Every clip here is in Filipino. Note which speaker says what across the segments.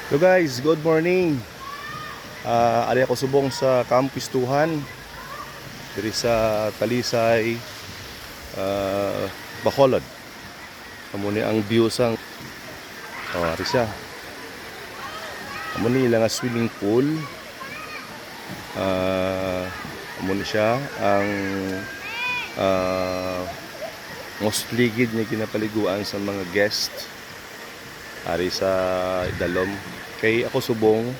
Speaker 1: Hello guys, good morning. Ari ako subong sa Campus Tuhan diri sa Talisay, Bacolod. Amo ni ang view sang ari siya. Amo ni ilang swimming pool. Amo ni siya ang most ligid niya ginapaliguan sa mga guest ari sa Idalom. Kay ako subong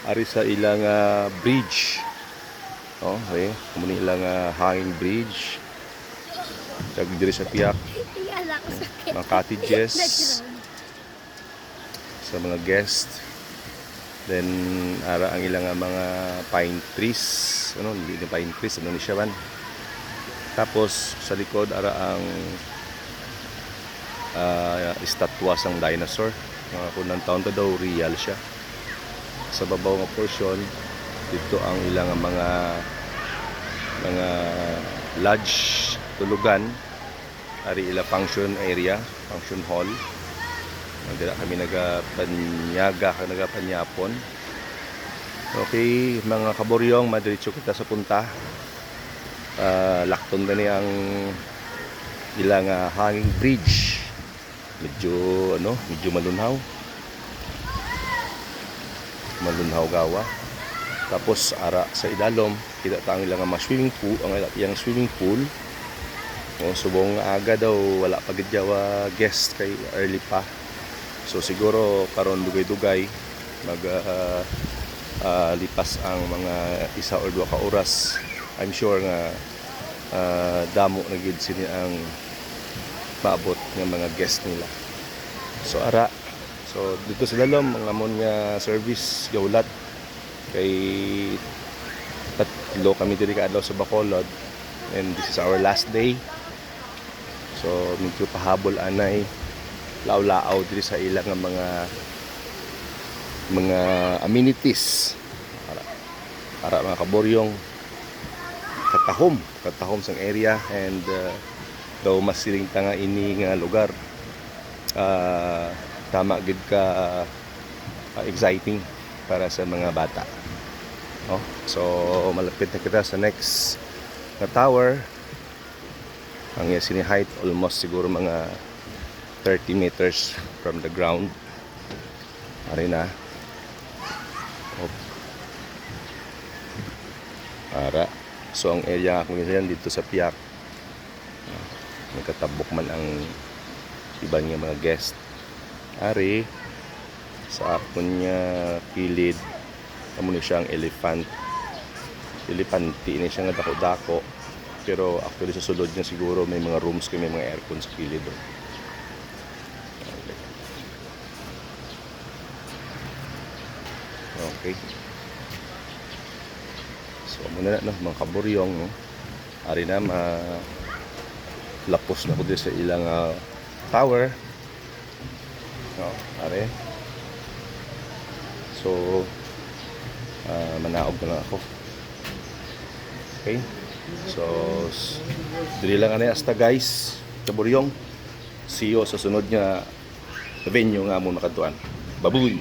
Speaker 1: ari sa ilang bridge. Okay, amo ni ilang hanging bridge. Tag diri sa piyak mga cottages sa mga guest. Then ara ang ilang mga pine trees, hindi na pine trees, ni siya man. Tapos sa likod ara ang estatwa sang dinosaur. Mga kunang taon to daw, real siya. Sa babaw nga portion dito ang ilang mga lodge, tulugan, ari ila function area, function hall. Dira kami nagapanyapon. Okay, mga kaboryong, madiretso kita sa punta. Lakton na ni ang ilang hanging bridge. Medyo malunhaw gawa. Tapos ara sa idalom kita ta ang ilang mga swimming pool, ang iyang swimming pool. Subong aga daw wala pa gid jawa guest kay early pa. So siguro karon dugay-dugay mag lipas ang mga 1 or 2 ka oras. I'm sure nga damo na gid sini ang maabot ng mga guest nila. So ara, so dito sa Dalom ang amon nga service gawlat kay tatlo kami diri kaadlaw sa Bacolod, and this is our last day. So medyo pahabol anay law-laaw diri sa ilang mga amenities para mga kaboryong katahom sang area, and daw masiling tanga ini nga lugar. Tama gid ka exciting para sa mga bata. So malapit na kita sa next na tower. Ang sini height almost siguro mga 30 meters from the ground. Ari na. Ara. So ang area akong yan dito sa Piak. Nagkatabok man ang iba nga mga guest. Ari sa akon niya kilid amo ni siyang elephante ni siya nga dako-dako, pero actually sa sulod niya siguro may mga rooms kay may mga aircon sa kilid. Okay. So muna na mga kaburyong, ari na lapos na ko din sa ilang tower. Are. So manaog na lang ako. Okay. So dili lang ani hasta guys, kaburyong. See you sa sunod nga venue nga mo nakatuan. Babuy.